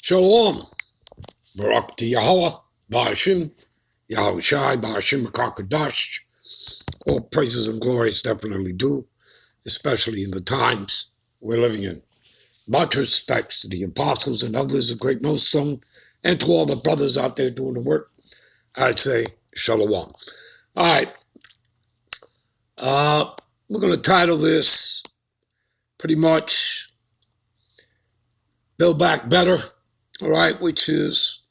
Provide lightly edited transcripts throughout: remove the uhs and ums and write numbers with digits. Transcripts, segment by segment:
Shalom, Barak to Yahweh, Ba'ashim, Yahweh Shai, Ba'ashim Makakadash. All praises and glories definitely due, especially in the times we're living in. Much respects to the apostles and others of Great Millstone, and to all the brothers out there doing the work. I'd say Shalom. All right. We're going to title this pretty much Build Back Better, all right, which is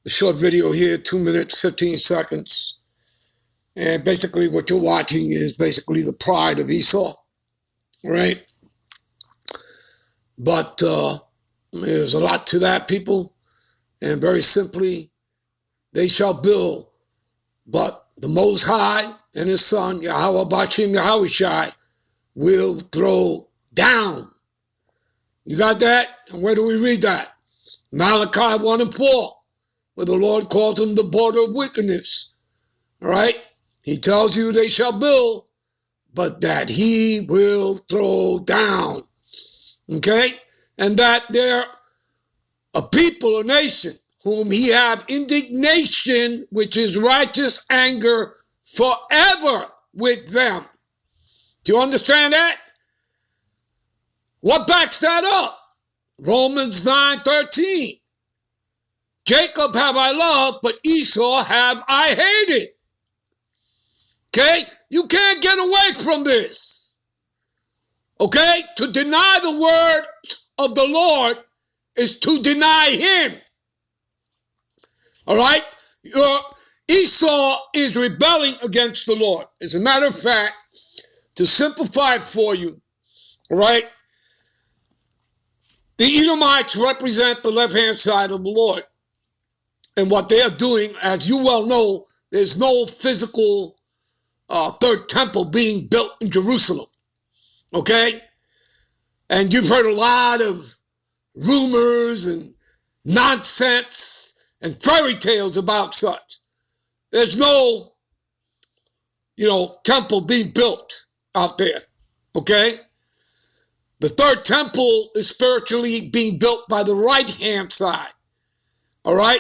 a short video here, 2 minutes, 15 seconds. And basically what you're watching is basically the pride of Esau, all right? But there's a lot to that, people. And very simply, they shall build, but the Most High and His Son, Yahweh Bashim Yahweh Shai, will throw down. You got that? And where do we read that? Malachi 1 and 4, where the Lord calls them the border of wickedness. All right? He tells you they shall build, but that He will throw down. Okay? And that they're a people, a nation, whom He have indignation, which is righteous anger, forever with them. Do you understand that? What backs that up? Romans 9:13. Jacob have I loved, but Esau have I hated. Okay? You can't get away from this. Okay? To deny the word of the Lord is to deny Him. All right? Esau is rebelling against the Lord. As a matter of fact, to simplify it for you, all right? The Edomites represent the left-hand side of the Lord. And what they are doing, as you well know, there's no physical third temple being built in Jerusalem. Okay? And you've heard a lot of rumors and nonsense and fairy tales about such. There's no, temple being built out there. Okay? The third temple is spiritually being built by the right-hand side. All right?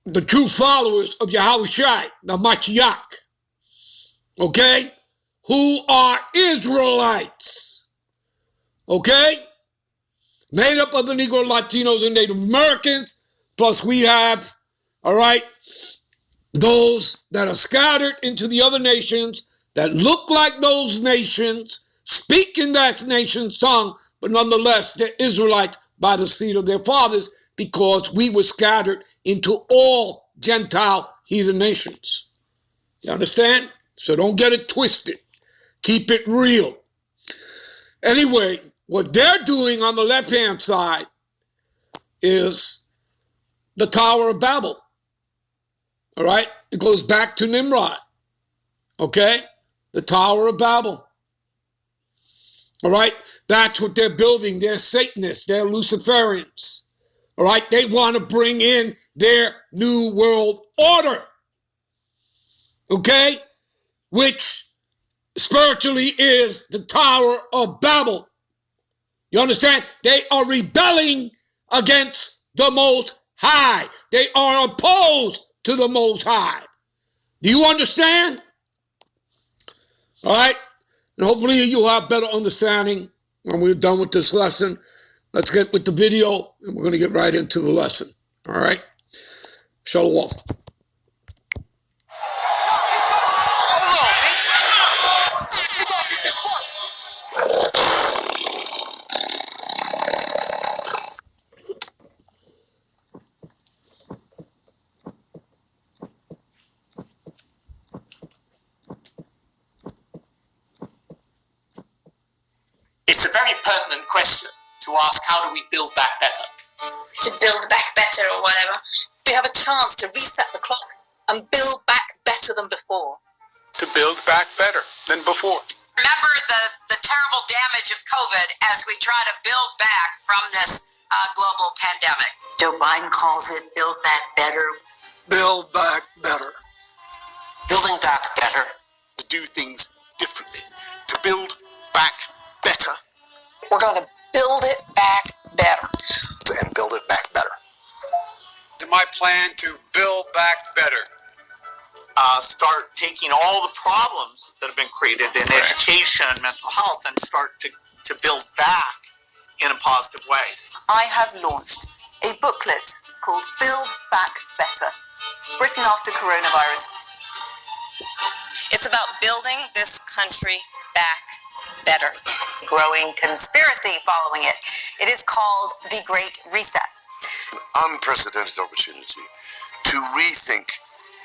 The true followers of Yahweh Shai, the Mashiach. Okay? Who are Israelites. Okay? Made up of the Negro, Latinos, and Native Americans. Plus we have, all right, those that are scattered into the other nations that look like those nations, speak in that nation's tongue, but nonetheless, they're Israelites by the seed of their fathers because we were scattered into all Gentile heathen nations. You understand? So don't get it twisted. Keep it real. Anyway, what they're doing on the left-hand side is the Tower of Babel. All right? It goes back to Nimrod. Okay? The Tower of Babel. All right? That's what they're building. They're Satanists. They're Luciferians. All right? They want to bring in their new world order. Okay? Which spiritually is the Tower of Babel. You understand? They are rebelling against the Most High. They are opposed to the Most High. Do you understand? All right? And hopefully you'll have better understanding when we're done with this lesson. Let's get with the video, and we're going to get right into the lesson. All right? Shalom. It's a very pertinent question to ask, how do we build back better? To build back better or whatever. We have a chance to reset the clock and build back better than before. To build back better than before. Remember the terrible damage of COVID as we try to build back from this global pandemic. Joe Biden calls it build back better. Build back better. Building back better. To do things differently. To build back better. We're going to build it back better. my plan to build back better. Start taking all the problems that have been created in education and mental health and start to build back in a positive way. I have launched a booklet called Build Back Better, written after coronavirus. It's about building this country back better. Growing conspiracy following it. It is called the Great Reset. Unprecedented opportunity to rethink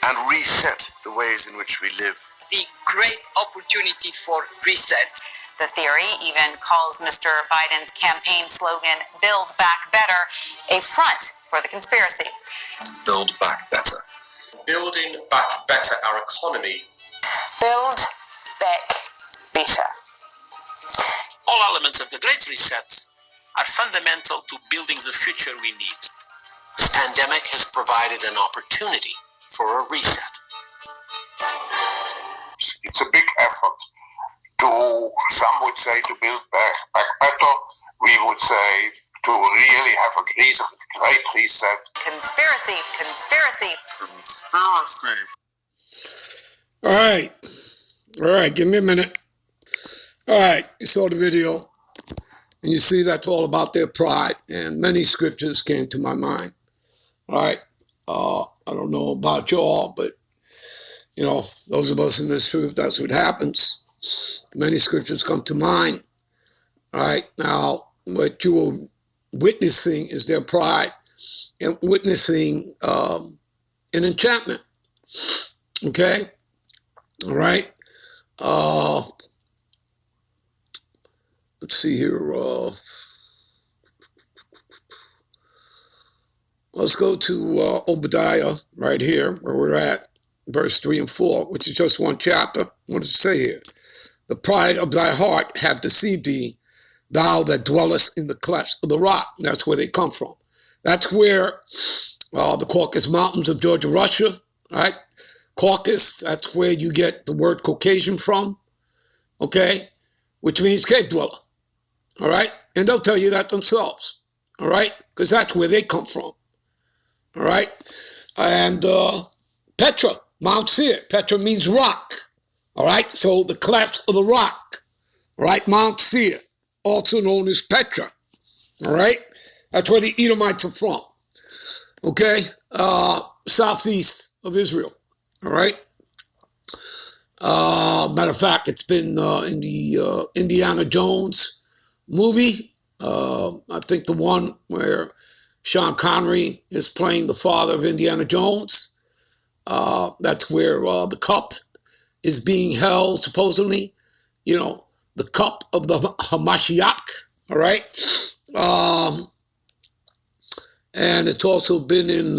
and reset the ways in which we live. The great opportunity for reset. The theory even calls Mr. Biden's campaign slogan, Build Back Better, a front for the conspiracy. Build back better. Building back better our economy. Build back better. All elements of the Great Reset are fundamental to building the future we need. This pandemic has provided an opportunity for a reset. It's a big effort some would say to build back better. We would say to really have a great reset. Conspiracy. All right, give me a minute. All right, you saw the video, and you see that's all about their pride, and many scriptures came to my mind. All right, I don't know about y'all, but, you know, those of us in this truth, that's what happens. Many scriptures come to mind. All right, now, what you are witnessing is their pride and witnessing an enchantment. Okay? All right? Let's see here. Let's go to Obadiah right here, where we're at, verse 3 and 4, which is just one chapter. What does it say here? The pride of thy heart have deceived thee, thou that dwellest in the clefts of the rock. That's where they come from. That's where the Caucasus Mountains of Georgia, Russia, right? Caucasus, that's where you get the word Caucasian from, okay? Which means cave dweller, all right? And they'll tell you that themselves, all right? Because that's where they come from, all right? And Petra, Mount Seir. Petra means rock, all right? So the clefts of the rock, all right? Mount Seir, also known as Petra, all right? That's where the Edomites are from, okay? Southeast of Israel, all right? Matter of fact, it's been in the Indiana Jones movie. I think the one where Sean Connery is playing the father of Indiana Jones. That's where the cup is being held, supposedly. You know, the cup of the Hamashiach, all right? And it's also been in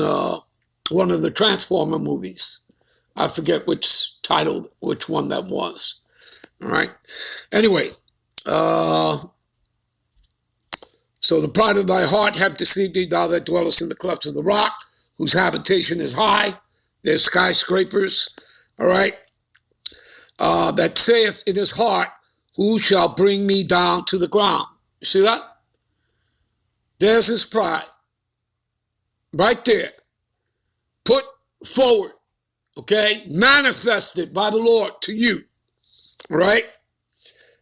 one of the Transformer movies. I forget which one that was, all right? Anyway, so the pride of thy heart have deceived thee, thou that dwellest in the clefts of the rock, whose habitation is high. There's skyscrapers, all right? That saith in his heart, who shall bring me down to the ground? You see that? There's his pride. Right there. Put forward, okay? Manifested by the Lord to you, all right?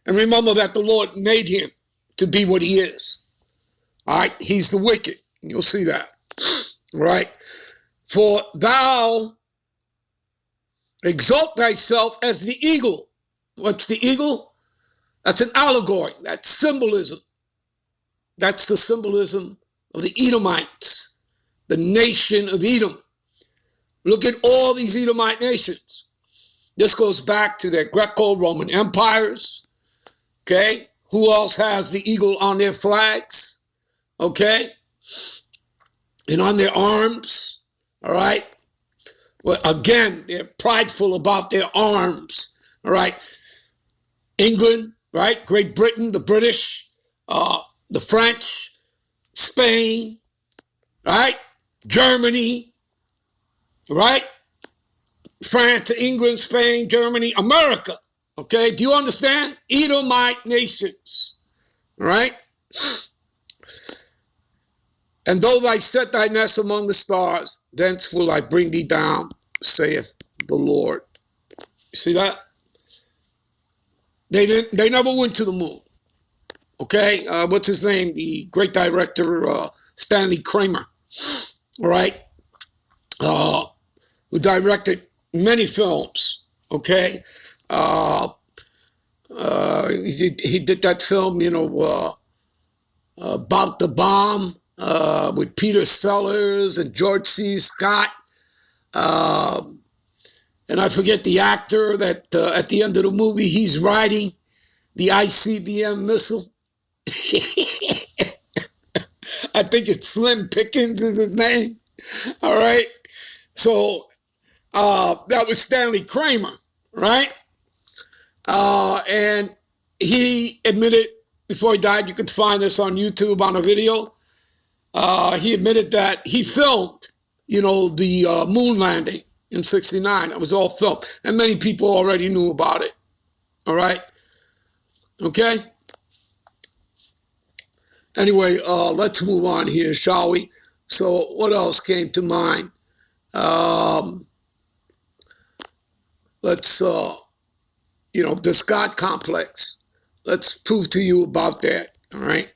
And remember that the Lord made him to be what he is, all right? He's the wicked. You'll see that, all right? For thou exalt thyself as the eagle. What's the eagle? That's an allegory. That's symbolism. That's the symbolism of the Edomites, the nation of Edom. Look at all these Edomite nations. This goes back to their Greco-Roman empires. Okay? Who else has the eagle on their flags? Okay? And on their arms. All right? Well, again, they're prideful about their arms. All right? England, right? Great Britain, the British, the French, Spain, right? Germany, right? France, England, Spain, Germany, America. Okay, do you understand? Edomite nations, right? And though thou set thy nest among the stars, thence will I bring thee down, saith the Lord. You see that? They never went to the moon. Okay? What's his name? The great director, Stanley Kramer. All right? Who directed many films. Okay? He did that film, about the bomb, with Peter Sellers and George C. Scott. And I forget the actor that at the end of the movie, he's riding the ICBM missile. I think it's Slim Pickens is his name. All right. So that was Stanley Kramer, right? And he admitted before he died, you could find this on YouTube on a video. He admitted that he filmed, the moon landing in '69. It was all filmed. And many people already knew about it. All right. Okay. Anyway, let's move on here, shall we? So what else came to mind? Let's, this God complex. Let's prove to you about that, all right?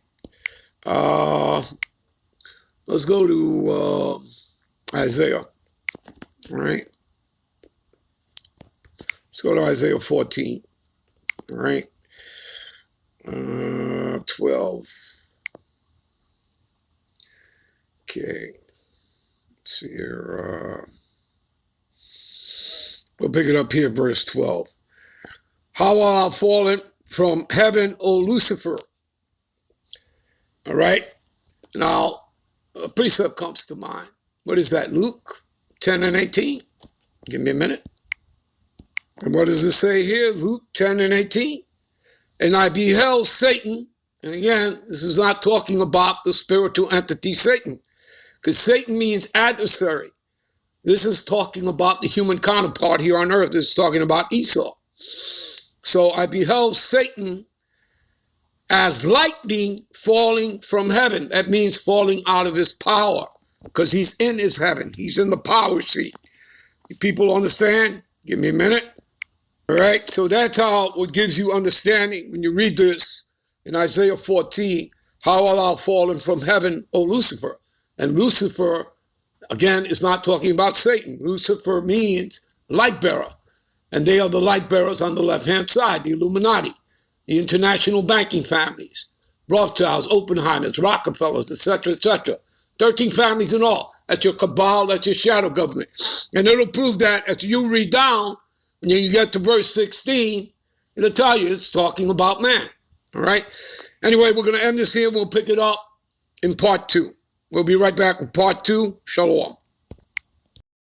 Let's go to Isaiah, all right? Let's go to Isaiah 14, all right? 12. Okay, let's see here. We'll pick it up here, verse 12. How art thou fallen from heaven, O Lucifer? All right. Now, a precept comes to mind. What is that? Luke 10 and 18. Give me a minute. And what does it say here? Luke 10 and 18. And I beheld Satan. And again, this is not talking about the spiritual entity Satan, because Satan means adversary. This is talking about the human counterpart here on earth. This is talking about Esau. So I beheld Satan as lightning falling from heaven. That means falling out of his power, because he's in his heaven. He's in the power seat. You people understand? Give me a minute. All right. So that's how it gives you understanding when you read this in Isaiah 14. How art thou fallen from heaven, O Lucifer? And Lucifer, again, is not talking about Satan. Lucifer means light bearer. And they are the light bearers on the left-hand side, the Illuminati, the international banking families, Rothschilds, Oppenheimers, Rockefellers, etc., etc. 13 families in all. That's your cabal, that's your shadow government. And it'll prove that as you read down, when you get to verse 16, it'll tell you it's talking about man. All right? Anyway, we're going to end this here. We'll pick it up in part 2. We'll be right back with part 2. Shalom.